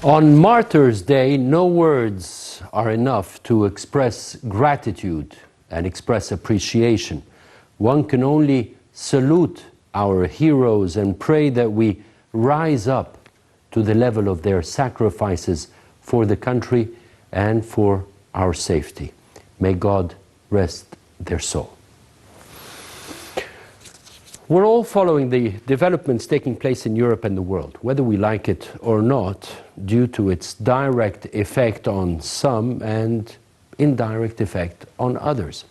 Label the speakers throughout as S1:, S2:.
S1: On Martyrs' Day, no words are enough to express gratitude and express appreciation. One can only salute our heroes and pray that we rise up to the level of their sacrifices for the country and for our safety. May God rest their soul. We're all following the developments taking place in Europe and the world, whether we like it or not, due to its direct effect on some and indirect effect on others.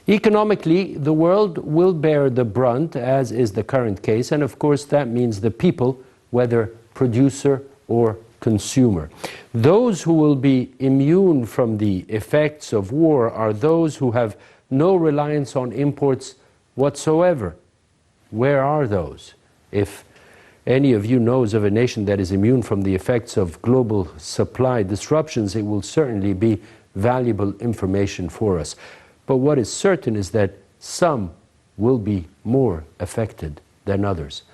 S1: Economically, the world will bear the brunt, as is the current case, and of course that means the people, whether producer or consumer. Those who will be immune from the effects of war are those who have no reliance on imports whatsoever. Where are those? If any of you knows of a nation that is immune from the effects of global supply disruptions, it will certainly be valuable information for us. But what is certain is that some will be more affected than others.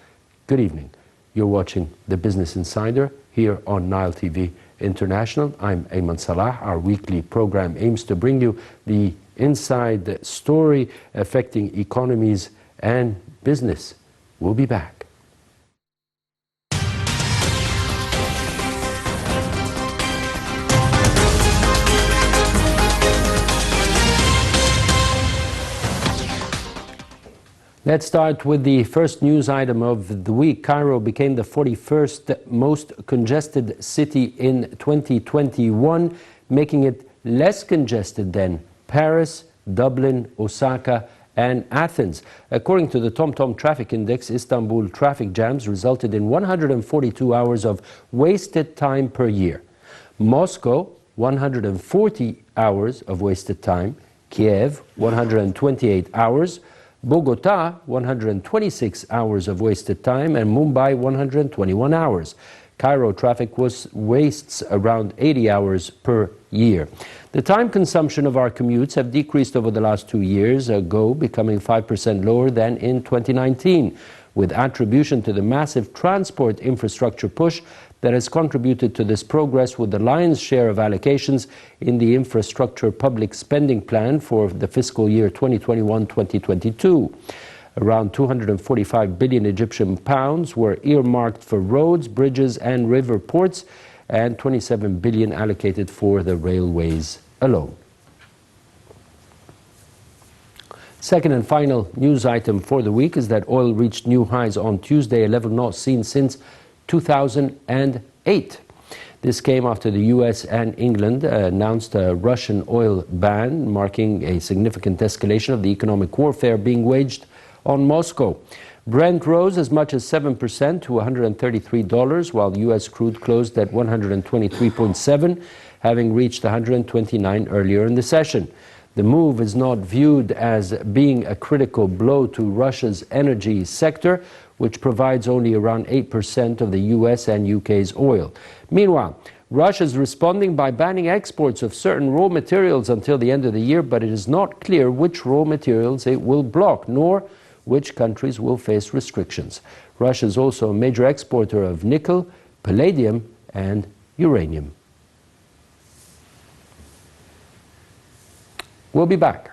S1: Good evening. You're watching The Business Insider here on Nile TV International. I'm Ayman Salah. Our weekly program aims to bring you the inside story affecting economies and business. We'll be back. Let's start with the first news item of the week. Cairo became the 41st most congested city in 2021, making it less congested than Paris, Dublin, Osaka, and Athens. According to the TomTom Traffic Index, Istanbul traffic jams resulted in 142 hours of wasted time per year. Moscow, 140 hours of wasted time. Kiev, 128 hours. Bogota, 126 hours of wasted time, and Mumbai, 121 hours. Cairo traffic wastes around 80 hours per year. The time consumption of our commutes have decreased over the last 2 years ago, becoming 5% lower than in 2019, with attribution to the massive transport infrastructure push that has contributed to this progress, with the lion's share of allocations in the infrastructure public spending plan for the fiscal year 2021-2022. Around 245 billion Egyptian pounds were earmarked for roads, bridges and river ports, and 27 billion allocated for the railways alone. Second and final news item for the week is that oil reached new highs on Tuesday, a level not seen since 2008. This came after the US and England announced a Russian oil ban, marking a significant escalation of the economic warfare being waged on Moscow. Brent rose as much as 7% to $133, while US crude closed at 123.7, having reached 129 earlier in the session. The move is not viewed as being a critical blow to Russia's energy sector, which provides only around 8% of the US and UK's oil. Meanwhile, Russia is responding by banning exports of certain raw materials until the end of the year, but it is not clear which raw materials it will block, nor which countries will face restrictions. Russia is also a major exporter of nickel, palladium, and uranium. We'll be back.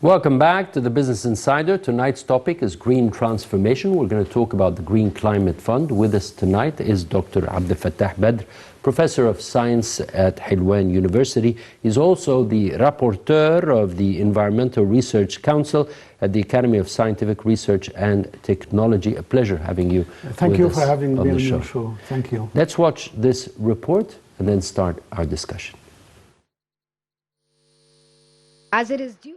S1: Welcome back to the Business Insider. Tonight's topic is green transformation. We're going to talk about the Green Climate Fund. With us tonight is Dr. Abdel Fattah Badr, Professor of Science at Helwan University. He's also the rapporteur of the Environmental Research Council at the Academy of Scientific Research and Technology. A pleasure having you.
S2: Thank you for having me on your show. Thank you.
S1: Let's watch this report and then start our discussion.
S3: As it is due.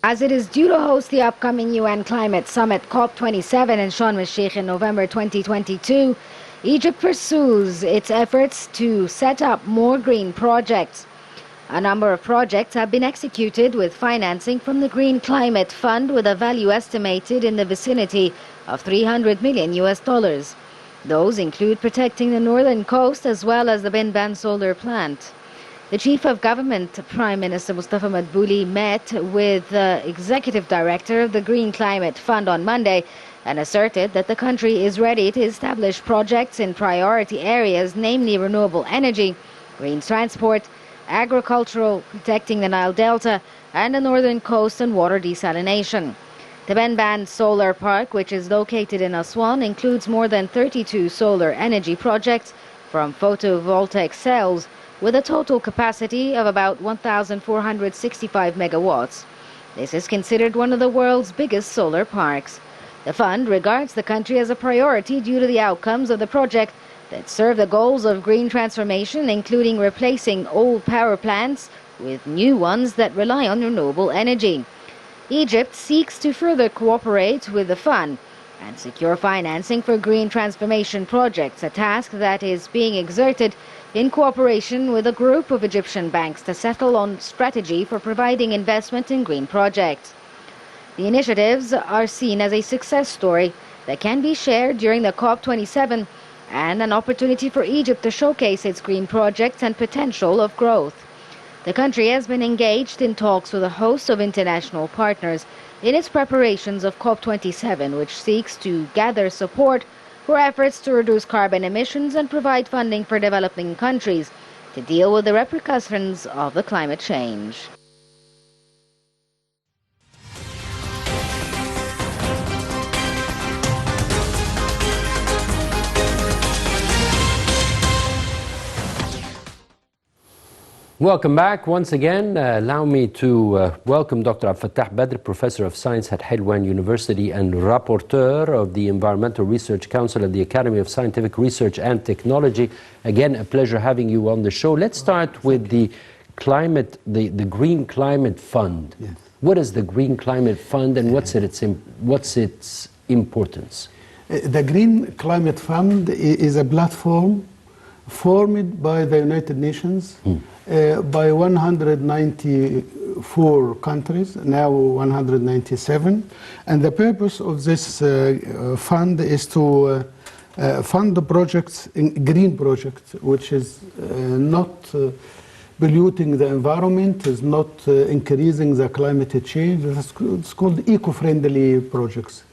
S3: As it is due to host the upcoming UN Climate Summit COP27 in Sharm el-Sheikh in November 2022, Egypt pursues its efforts to set up more green projects. A number of projects have been executed with financing from the Green Climate Fund with a value estimated in the vicinity of $300 million. Those include protecting the northern coast as well as the Benban solar plant. The Chief of Government, Prime Minister Mustafa Madbouli, met with the Executive Director of the Green Climate Fund on Monday and asserted that the country is ready to establish projects in priority areas, namely renewable energy, green transport, agricultural, protecting the Nile Delta, and the northern coast and water desalination. The Benban Solar Park, which is located in Aswan, includes more than 32 solar energy projects from photovoltaic cells with a total capacity of about 1,465 megawatts. This is considered one of the world's biggest solar parks. The fund regards the country as a priority due to the outcomes of the project that serve the goals of green transformation, including replacing old power plants with new ones that rely on renewable energy. Egypt seeks to further cooperate with the fund and secure financing for green transformation projects, a task that is being exerted in cooperation with a group of Egyptian banks to settle on strategy for providing investment in green projects. The initiatives are seen as a success story that can be shared during the COP27 and an opportunity for Egypt to showcase its green projects and potential of growth. The country has been engaged in talks with a host of international partners in its preparations of COP27, which seeks to gather support for efforts to reduce carbon emissions and provide funding for developing countries to deal with the repercussions of the climate change.
S1: Welcome back once again. Allow me to welcome Dr. Abdel Fattah Badr, Professor of Science at Helwan University and Rapporteur of the Environmental Research Council at the Academy of Scientific Research and Technology. Again, a pleasure having you on the show. Let's start with the Green Climate Fund.
S2: Yes.
S1: What is the Green Climate Fund and what's its importance?
S2: The Green Climate Fund is a platform formed by the United Nations by 194 countries, now 197. And the purpose of this fund is to fund the projects, green projects, which is not polluting the environment, is not increasing the climate change. It's called eco-friendly projects.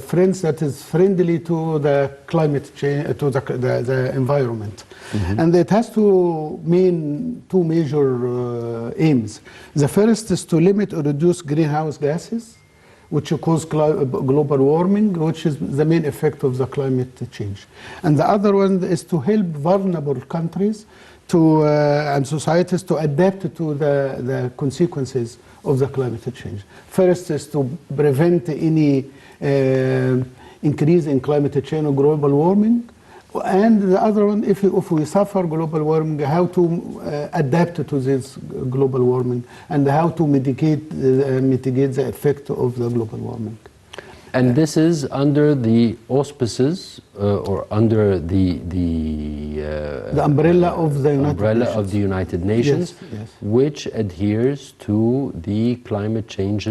S2: Friends that is friendly to the climate change, to the environment. And it has to mean two major aims. The first is to limit or reduce greenhouse gases, which cause global warming, which is the main effect of the climate change. And the other one is to help vulnerable countries and societies to adapt to the consequences of the climate change. First is to prevent any increase in climate change or global warming. And the other one, if we suffer global warming, how to adapt to this global warming and how to mitigate the effect of the global warming.
S1: And this is under the auspices or under the
S2: umbrella of the
S1: United Nations,
S2: yes.
S1: Which adheres to the climate change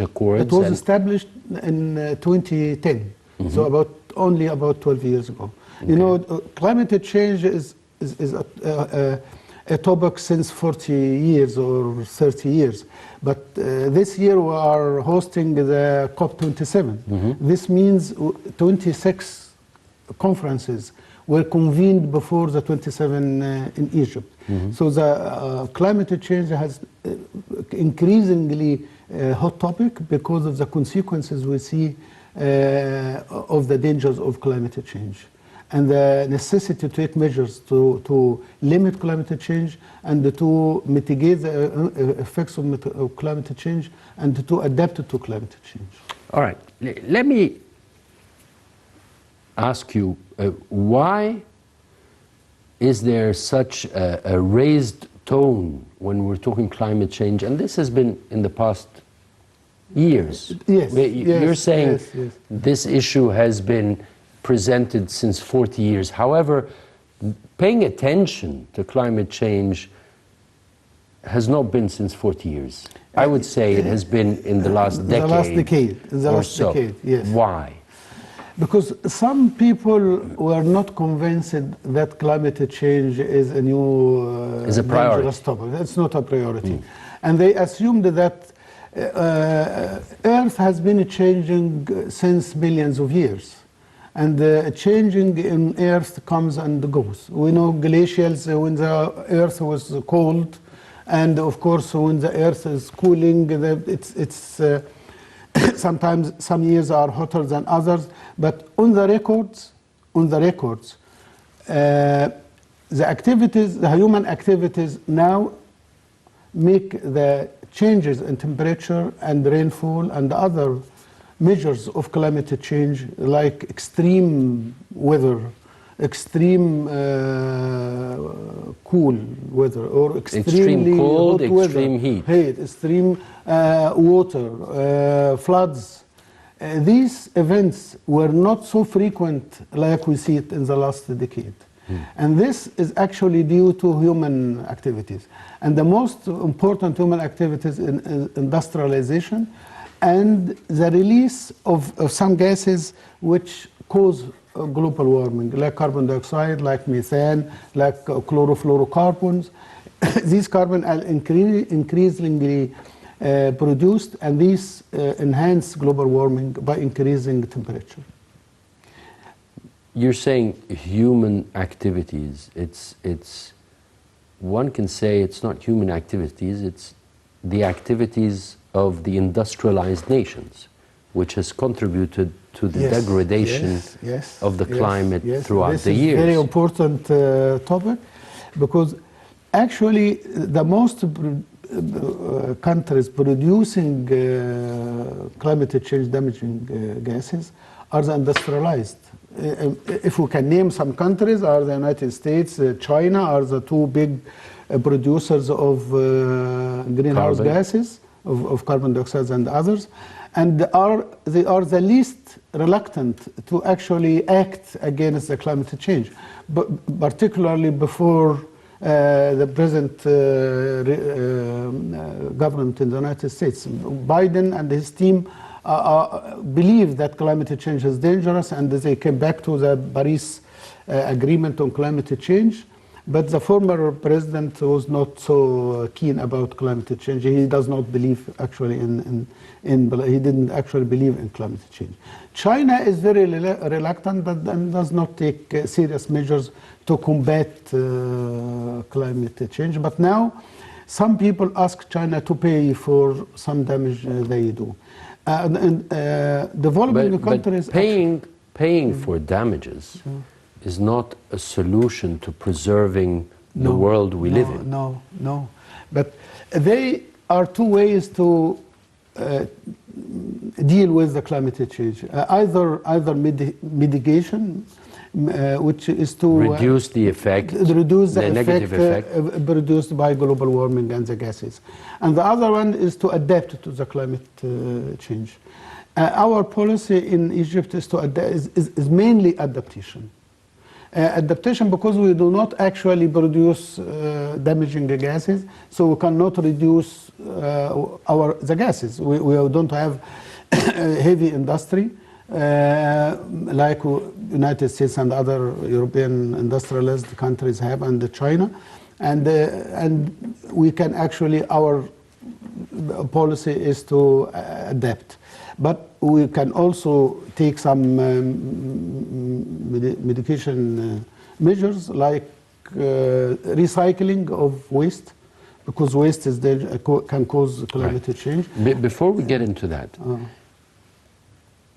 S1: accords.
S2: It was established in 2010, so only about 12 years ago. Okay. You know, climate change is a topic since 40 years or 30 years. But this year we are hosting the COP27. This means 26 conferences were convened before the 27 in Egypt. So the climate change has increasingly hot topic because of the consequences we see of the dangers of climate change and the necessity to take measures to limit climate change and to mitigate the effects of climate change and to adapt to climate change.
S1: All right, let me ask you, why is there such a raised tone when we're talking climate change? And this has been in the past years.
S2: Yes.
S1: You're saying
S2: yes.
S1: This issue has been presented since 40 years. However, paying attention to climate change has not been since 40 years. I would say it has been in the last decade.
S2: The last decade. The
S1: or
S2: last
S1: so.
S2: decade, yes.
S1: Why?
S2: Because some people were not convinced that climate change is a new
S1: Is a priority.
S2: dangerous topic. It's not a priority. And they assumed that Earth has been changing since millions of years. And changing in Earth comes and goes. We know glacials when the Earth was cold, and of course when the Earth is cooling, it's sometimes some years are hotter than others. But on the records, the activities, the human activities now make the changes in temperature and rainfall and other measures of climate change, like extreme weather, extreme cool weather, or extremely
S1: cold,
S2: hot weather,
S1: extreme heat,
S2: extreme water, floods. These events were not so frequent like we see it in the last decade. And this is actually due to human activities. And the most important human activities in industrialization and the release of some gases which cause global warming, like carbon dioxide, like methane, like chlorofluorocarbons. These carbon are increasingly produced, and these enhance global warming by increasing temperature.
S1: You're saying human activities. It's one can say it's not human activities, it's the activities of the industrialized nations, which has contributed to the degradation of the climate throughout the years.
S2: This is a very important topic, because actually the most countries producing climate change damaging gases are the industrialized. If we can name some countries, are the United States, China are the two big producers of greenhouse gases, of carbon dioxide and others, and they are the least reluctant to actually act against the climate change, but particularly before the present government in the United States. Biden and his team believe that climate change is dangerous, and they came back to the Paris Agreement on climate change. But the former president was not so keen about climate change. He does not believe actually he didn't actually believe in climate change. China is very reluctant and does not take serious measures to combat climate change. But now some people ask China to pay for some damage they do. Developing countries...
S1: But paying for damages is not a solution to preserving the world we live in.
S2: No. But there are two ways to deal with the climate change. Either mitigation, which is to
S1: reduce the effect,
S2: the
S1: negative effect
S2: produced by global warming and the gases. And the other one is to adapt to the climate change. Our policy in Egypt is mainly adaptation. Adaptation because we do not actually produce damaging gases, so we cannot reduce the gases. We don't have heavy industry like United States and other European industrialized countries have, and China, and we can actually, our policy is to adapt. But we can also take some mitigation measures like recycling of waste, because waste can cause climate change.
S1: Before we get into that,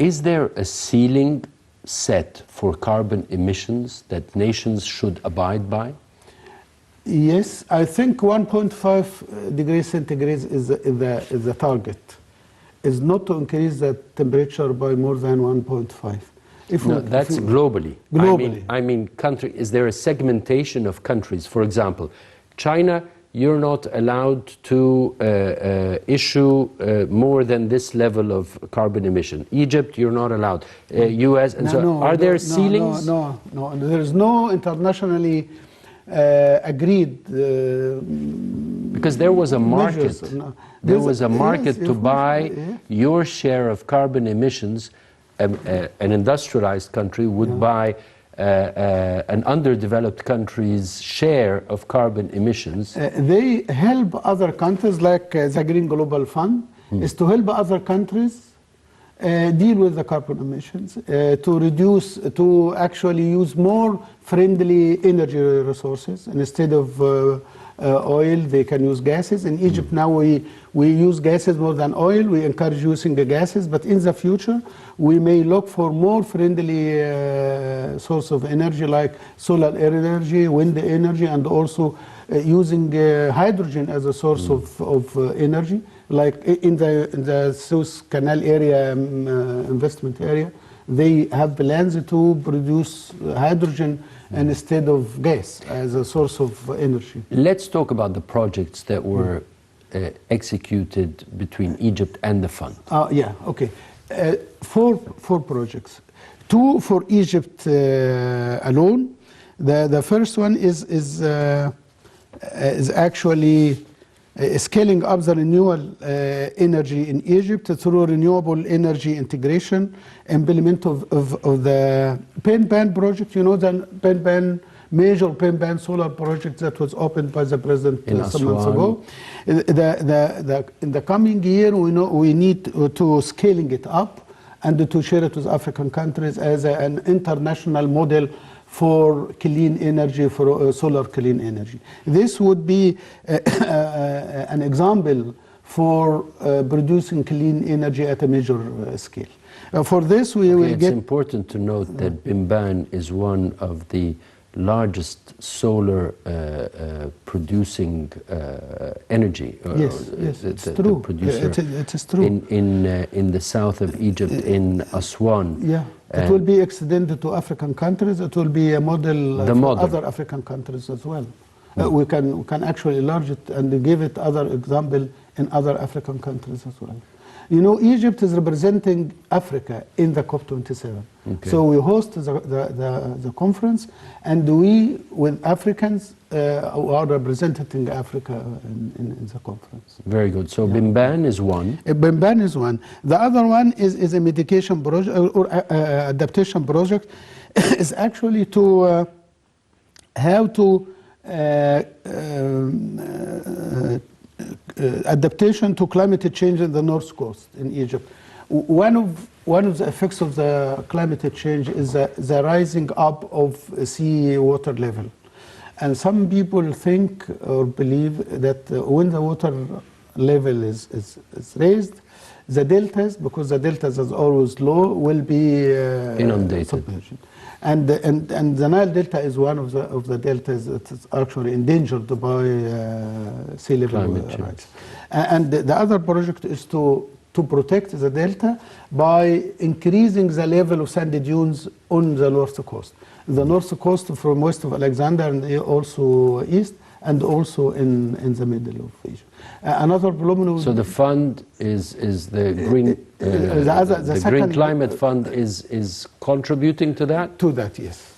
S1: is there a ceiling set for carbon emissions that nations should abide by?
S2: Yes, I think 1.5 degrees centigrade is the target. Is not to increase the temperature by more than 1.5.
S1: That's globally.
S2: Globally.
S1: I mean, is there a segmentation of countries? For example, China, you're not allowed to issue more than this level of carbon emission. Egypt, you're not allowed. US, and are there ceilings?
S2: No. There is no internationally agreed
S1: Because there was a market.
S2: measures. No.
S1: There was a market
S2: Yes,
S1: to
S2: of course,
S1: buy
S2: yeah.
S1: your share of carbon emissions. An industrialized country would buy an underdeveloped country's share of carbon emissions.
S2: They help other countries, like the Green Global Fund, is to help other countries deal with the carbon emissions, to reduce, to actually use more friendly energy resources. Instead of oil, they can use gases. In Egypt now we use gases more than oil. We encourage using the gases, but in the future we may look for more friendly source of energy, like solar energy, wind energy, and also using hydrogen as a source of energy. Like in the Suez Canal area, investment area, they have plans to produce hydrogen instead of gas as a source of energy.
S1: Let's talk about the projects that were executed between Egypt and the fund.
S2: Yeah, okay. Four projects. Two for Egypt alone. The first one is actually scaling up the renewable energy in Egypt through renewable energy integration, implement of the PEN-BAN project. You know the PEN-BAN, major PEN-BAN solar project that was opened by the president some months ago. In the coming year, we need to scaling it up and to share it with African countries as an international model for clean energy, for solar clean energy. This would be an example for producing clean energy at a major scale. For this, we will
S1: It's important to note that PEN-BAN is one of the largest solar producing energy.
S2: Yes, it's true. It is true.
S1: In the south of Egypt, in Aswan.
S2: Yeah, it will be extended to African countries. It will be a model for other African countries as well. We can actually enlarge it and give it other example in other African countries as well. You know, Egypt is representing Africa in the COP27. Okay. So we host the conference, and we, with Africans, are representing Africa in the conference.
S1: Very good. So PEN-BAN is one.
S2: PEN-BAN is one. The other one is a mitigation project or adaptation project. Is actually to how to adaptation to climate change in the North Coast in Egypt. One of the effects of the climate change is the rising up of sea water level. And some people think or believe that when the water level is raised, the deltas, because the deltas is always low, will be
S1: inundated.
S2: Submerged. And the Nile Delta is one of the deltas that is actually endangered by sea level rise. And the other project is to protect the delta by increasing the level of sandy dunes on the north coast. The north coast from west of Alexander and also east, and also in the middle of Egypt. Another problem.
S1: So the fund is the green. The Green Climate Fund is contributing to that.
S2: To that, yes.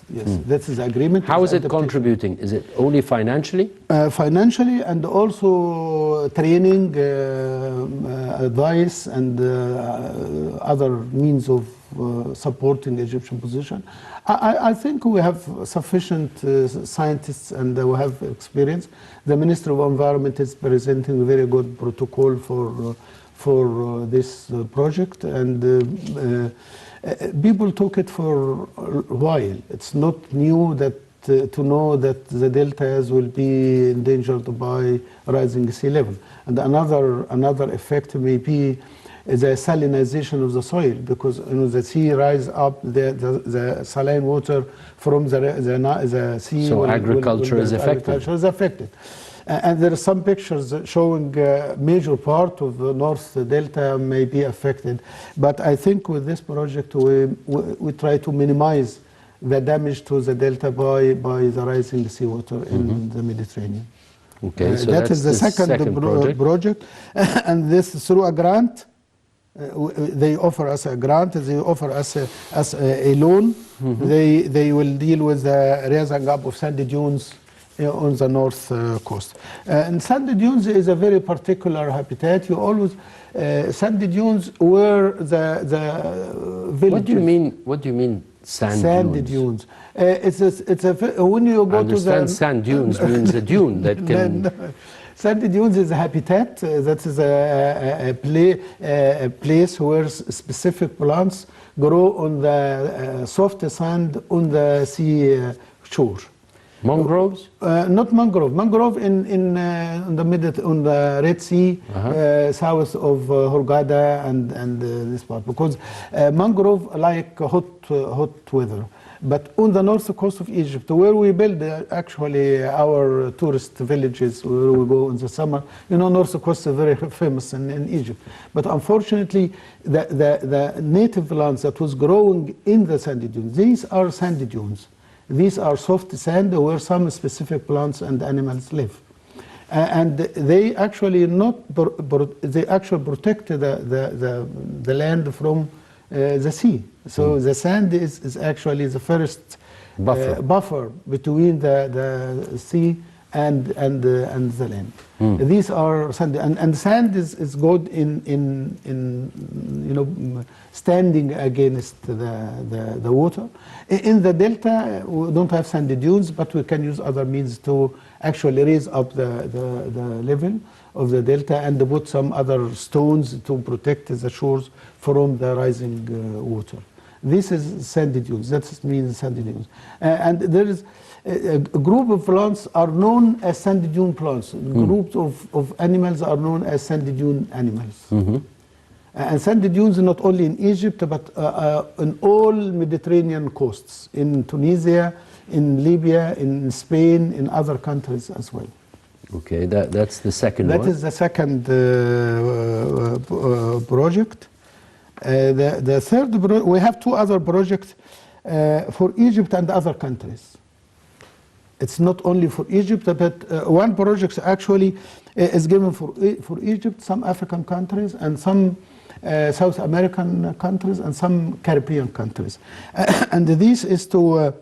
S2: That is the agreement.
S1: How is it contributing? Is it only financially?
S2: Financially, and also training, advice, and other means of supporting the Egyptian position. I think we have sufficient scientists and we have experience. The Ministry of Environment is presenting a very good protocol for this project, and people took it for a while. It's not new that to know that the deltas will be endangered by rising sea level. And another effect may be the salinization of the soil, because the sea rise up, the saline water from the sea.
S1: So agriculture is affected.
S2: Agriculture is affected. And there are some pictures showing a major part of the North Delta may be affected. But I think with this project, we try to minimize the damage to the Delta by the rising seawater in the Mediterranean.
S1: Okay, so
S2: that is the second project. And this is through a grant. They offer us a grant. They offer us a loan. They will deal with the raising up of sandy dunes on the north coast. And sandy dunes is a very particular habitat. You always sandy dunes were the villages.
S1: What do you mean sand
S2: sandy
S1: dunes?
S2: dunes. When you go to the
S1: sand dunes means a dune that can.
S2: No. Sandy dunes is a habitat. That is a place where specific plants grow on the soft sand on the sea shore.
S1: Mangroves?
S2: Not mangrove. Mangrove in the Red Sea, south of Hurghada and this part, because mangrove like hot weather. But on the north coast of Egypt, where we build actually our tourist villages, where we go in the summer, you know, north coast is very famous in Egypt. But unfortunately, the native lands that was growing in the sandy dunes, these are sandy dunes. These are soft sand where some specific plants and animals live. And they actually they actually protect the land from the sea. So the sand is actually the first buffer between the sea and the land. These are sand, and sand is good in you know, standing against the water. In the delta, we don't have sandy dunes, but we can use other means to actually raise up the level of the delta and put some other stones to protect the shores from the rising water. This is sandy dunes. That means sandy dunes. And there is a group of plants are known as sandy dune plants. Groups of animals are known as sandy dune animals. And sandy dunes not only in Egypt, but on all Mediterranean coasts, in Tunisia, in Libya, in Spain, in other countries as well.
S1: Okay, that's the second one.
S2: That is the second project. The third, we have two other projects for Egypt and other countries. It's not only for Egypt, but one project actually is given for Egypt, some African countries, and some South American countries, and some Caribbean countries. And this is to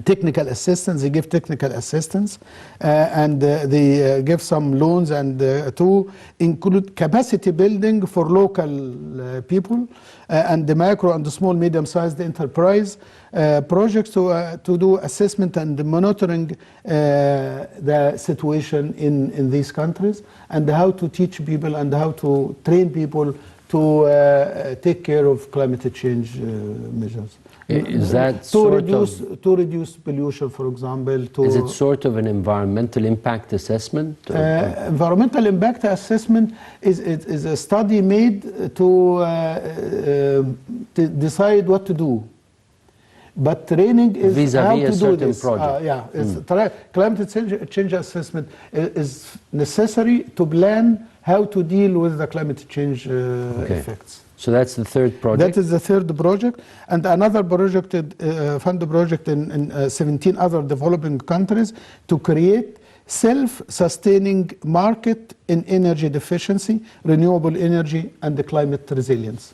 S2: technical assistance. They give technical assistance, and they give some loans, and to include capacity building for local people, and the micro and the small medium-sized enterprise projects to do assessment and monitoring the situation in these countries, and how to teach people and how to train people to take care of climate change measures.
S1: Is that
S2: to reduce pollution, for example?
S1: Is it sort of an environmental impact assessment?
S2: Environmental impact assessment is a study made to decide what to do. But training is
S1: vis-a-vis
S2: how to do
S1: certain
S2: this.
S1: Project.
S2: Climate change assessment is necessary to plan how to deal with the climate change effects.
S1: So that's the third project?
S2: That is the third project. And another project, fund project in 17 other developing countries to create self-sustaining market in energy efficiency, renewable energy, and the climate resilience.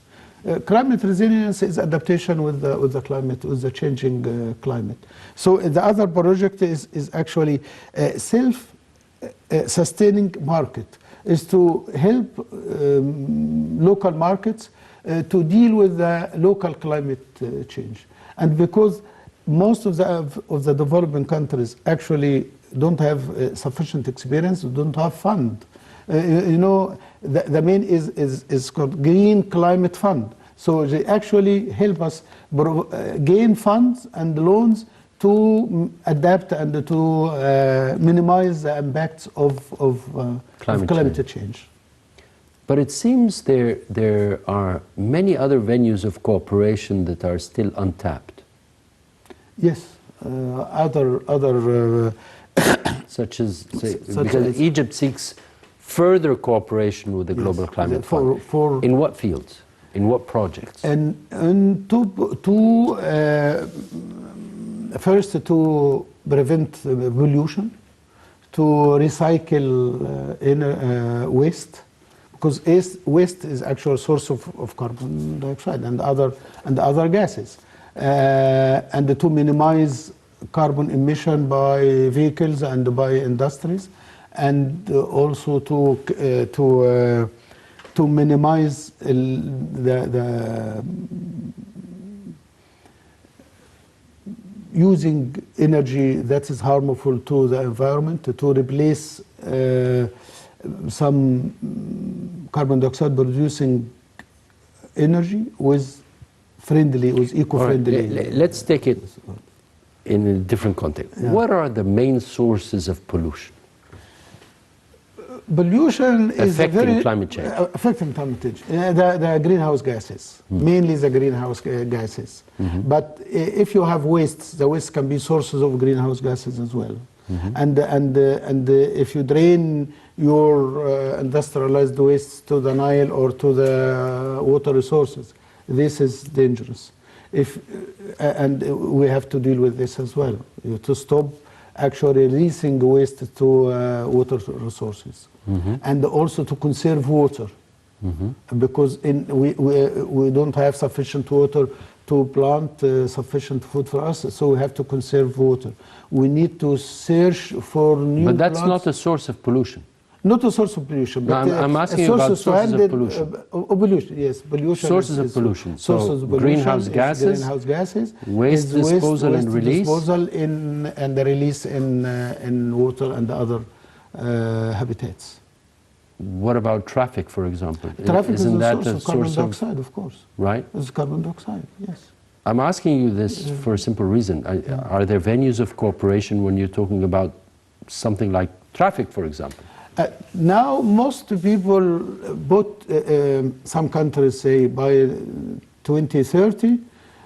S2: Climate resilience is adaptation with the climate, with the changing climate. So the other project is actually self-sustaining market, is to help local markets to deal with the local climate change. And because most of the developing countries actually don't have sufficient experience, don't have fund. You know, the main is called Green Climate Fund. So they actually help us gain funds and loans to adapt and to minimize the impacts of climate change.
S1: But it seems there are many other venues of cooperation that are still untapped.
S2: Yes, other
S1: such as, because Egypt seeks further cooperation with the Global Climate Fund. In what fields? In what projects?
S2: And first to prevent pollution, to recycle waste, because waste is actually a source of carbon dioxide and other gases, and to minimize carbon emission by vehicles and by industries, and also to minimize the using energy that is harmful to the environment, to replace some carbon dioxide producing energy with eco-friendly.
S1: Right. Let's take it in a different context.
S2: Yeah.
S1: What are the main sources of pollution?
S2: Pollution is
S1: affecting climate change.
S2: Affecting climate change. The greenhouse gases, mainly the greenhouse gases. But if you have wastes, the waste can be sources of greenhouse gases as well. And if you drain your industrialized wastes to the Nile or to the water resources, this is dangerous. And we have to deal with this as well, to stop actually releasing waste to water resources, and also to conserve water, because we don't have sufficient water to plant sufficient food for us, so we have to conserve water. We need to search for new
S1: But that's
S2: plants.
S1: not a source of pollution.
S2: Not a source of pollution, but
S1: No, I'm asking you about sources of pollution.
S2: Pollution, yes, pollution.
S1: Sources of pollution.
S2: Sources
S1: So
S2: of pollution
S1: greenhouse
S2: is
S1: gases,
S2: greenhouse gases,
S1: waste
S2: is
S1: disposal and release.
S2: disposal and the release in water and other habitats.
S1: What about traffic, for example?
S2: Traffic
S1: Isn't
S2: is a
S1: that
S2: source
S1: a
S2: of carbon
S1: source
S2: dioxide, of course.
S1: Right?
S2: It's carbon dioxide, yes.
S1: I'm asking you this for a simple reason. Are there venues of cooperation when you're talking about something like traffic, for example?
S2: Now, most people, some countries say by 2030,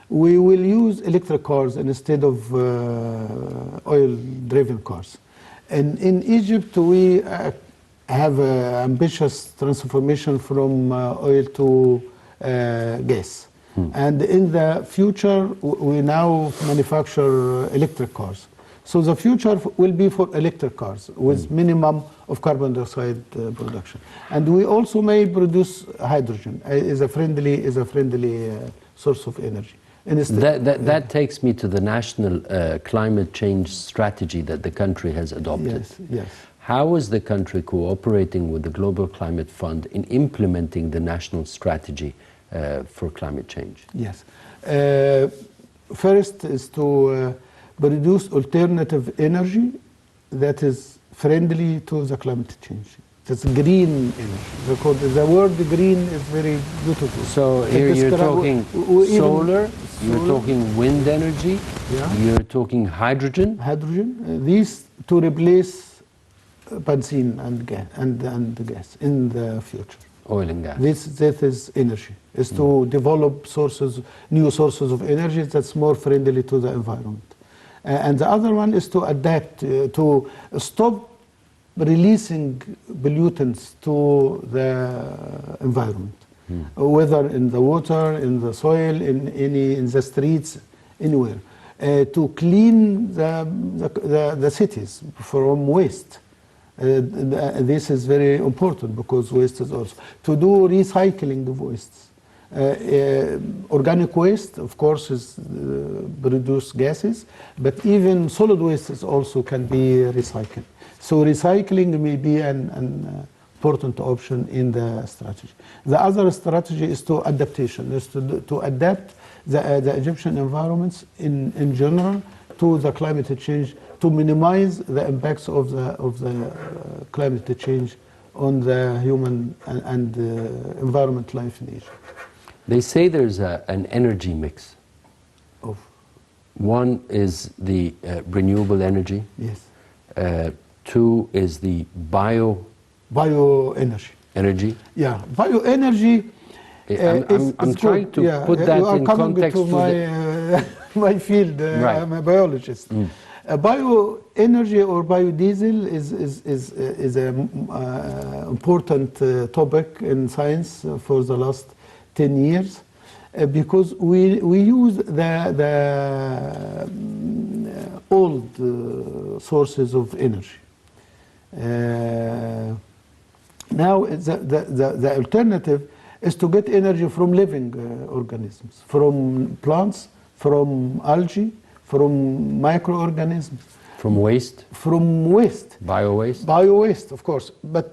S2: we will use electric cars instead of oil-driven cars. And in Egypt, we have an ambitious transformation from oil to gas. And in the future, we now manufacture electric cars. So the future will be for electric cars with minimum of carbon dioxide production. And we also may produce hydrogen is a friendly source of energy.
S1: That takes me to the national climate change strategy that the country has adopted.
S2: Yes, yes.
S1: How is the country cooperating with the Global Climate Fund in implementing the national strategy for climate change?
S2: Yes. First is to produce alternative energy that is friendly to the climate change. That's green energy. The word green is very beautiful.
S1: So here you're talking solar, you're talking wind energy, you're talking hydrogen.
S2: Hydrogen. These to replace benzene and gas in the future.
S1: Oil and gas.
S2: This is energy. Is to develop new sources of energy that's more friendly to the environment. And the other one is to adapt, to stop releasing pollutants to the environment, whether in the water, in the soil, in the streets, anywhere, to clean the cities from waste. This is very important because waste is also to do recycling of wastes. Organic waste, of course, is produce gases, but even solid waste also can be recycled. So recycling may be an important option in the strategy. The other strategy is to adaptation, is to adapt the Egyptian environments in general to the climate change, to minimize the impacts of the climate change on the human and environment life in Egypt.
S1: They say there's an energy mix.
S2: Of
S1: one is the renewable energy.
S2: yes.
S1: Two is the
S2: bioenergy.
S1: Energy.
S2: Yeah, bioenergy.
S1: I'm trying to put that in context
S2: to my field.
S1: Right.
S2: I'm a biologist. Bioenergy or biodiesel is an important topic in science for the last 10 years because we use the old sources of energy. Now the alternative is to get energy from living organisms, from plants, from algae, from microorganisms,
S1: From waste,
S2: from waste.
S1: bio-waste?
S2: Bio-waste, of course. But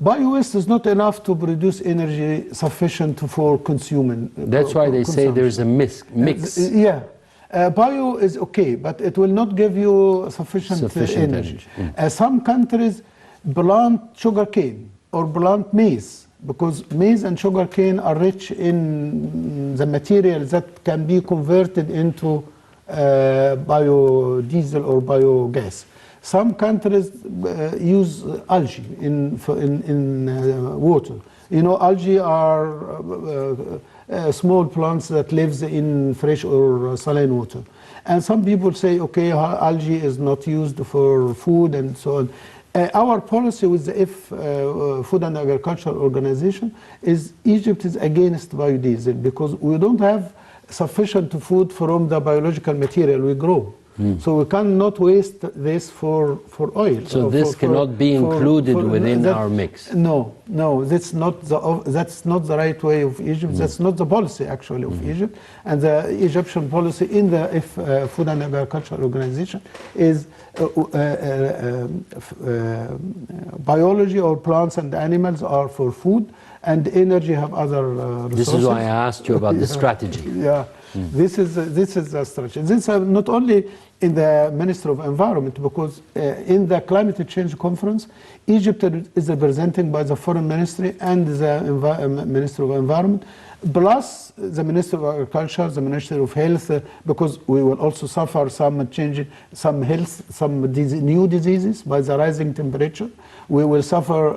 S2: bio-waste is not enough to produce energy sufficient for consuming.
S1: That's why they say there's a mix.
S2: Yeah. Bio is okay, but it will not give you sufficient energy. Some countries plant sugarcane or plant maize, because maize and sugarcane are rich in the material that can be converted into biodiesel or biogas. Some countries use algae in water. You know, algae are small plants that lives in fresh or saline water. And some people say, okay, algae is not used for food and so on. Our policy with the Food and Agriculture Organization is Egypt is against biodiesel because we don't have sufficient food from the biological material we grow. So we cannot waste this for oil.
S1: So this cannot be included within our mix.
S2: No, that's not the right way of Egypt. That's not the policy actually of Egypt. And the Egyptian policy in the Food and Agriculture Organization is biology or plants and animals are for food, and energy have other resources.
S1: This is why I asked you about the strategy.
S2: Yeah, this is the strategy. This is not only in the Ministry of Environment, because in the climate change conference, Egypt is represented by the Foreign Ministry and the Ministry of Environment, plus the Ministry of Agriculture, the Ministry of Health, because we will also suffer some change, some new diseases by the rising temperature. We will suffer,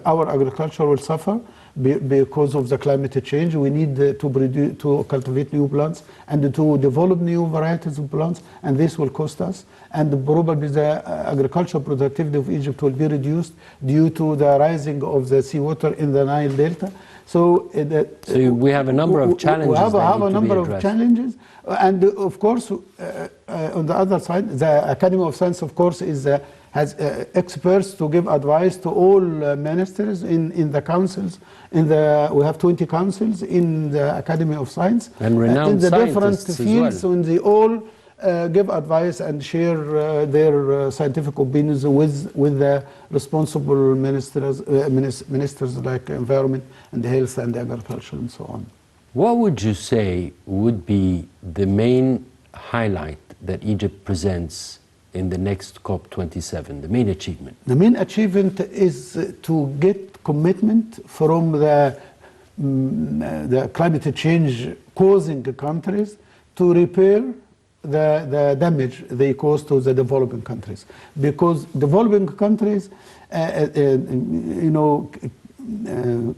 S2: our agriculture will suffer because of the climate change. We need to cultivate new plants and to develop new varieties of plants, and this will cost us. And probably the agricultural productivity of Egypt will be reduced due to the rising of the seawater in the Nile Delta. So
S1: we have a number of challenges.
S2: We have a number of challenges, and of course, on the other side, the Academy of Science, of course, has experts to give advice to all ministers in the councils. We have 20 councils in the Academy of Science,
S1: and renowned
S2: in the different
S1: scientists
S2: fields,
S1: as well.
S2: and they all give advice and share their scientific opinions with the responsible ministers like environment and health and agriculture and so on.
S1: What would you say would be the main highlight that Egypt presents in the next COP27, the main achievement?
S2: The main achievement is to get commitment from the climate change causing countries to repair the damage they cause to the developing countries. Because developing countries,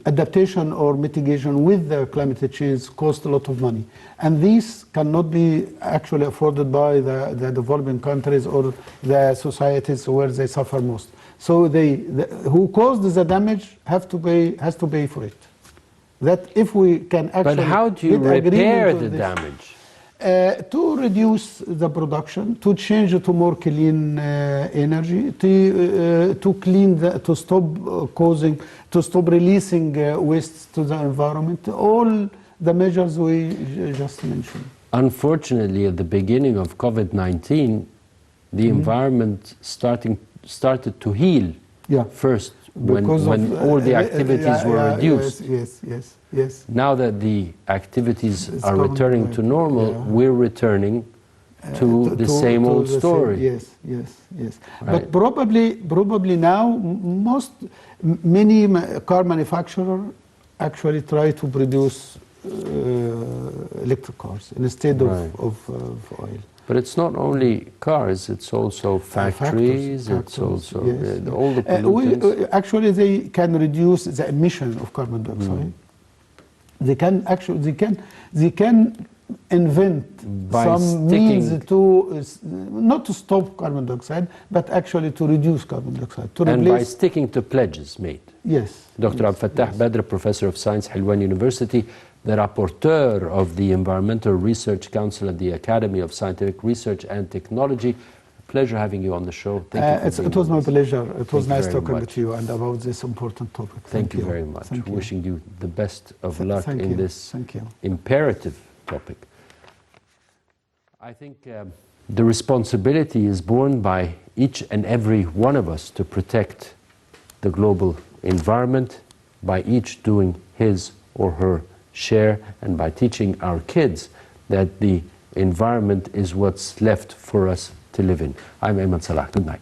S2: adaptation or mitigation with the climate change cost a lot of money. And these cannot be actually afforded by the developing countries or the societies where they suffer most. So who caused the damage has to pay for it. That if we can actually...
S1: But how do you repair the damage?
S2: To reduce the production, to change to more clean energy, to stop releasing waste to the environment, all the measures we just mentioned.
S1: Unfortunately, at the beginning of COVID-19, the environment started to heal first when all the activities were reduced.
S2: Yes.
S1: Now that the activities are returning to normal, we're returning to the same old story.
S2: Yes. Right. But probably now, many car manufacturers actually try to produce electric cars instead of oil.
S1: But it's not only cars, it's also factories, it's also all the pollutants.
S2: Actually, they can reduce the emission of carbon dioxide. They can invent some means to not to stop carbon dioxide, but actually to reduce carbon dioxide.
S1: And by sticking to pledges made.
S2: Yes.
S1: Dr. Abdel Fattah Badr, Professor of Science, Helwan University, the rapporteur of the Environmental Research Council at the Academy of Scientific Research and Technology. Pleasure having you on the show. Thank you.
S2: It was my pleasure. It was nice talking with you and about this important topic.
S1: Thank you very much. Wishing you the best of luck in this
S2: Thank you.
S1: imperative topic. I think the responsibility is borne by each and every one of us to protect the global environment, by each doing his or her share, and by teaching our kids that the environment is what's left for us to live in. I'm Ayman Salah. Good night.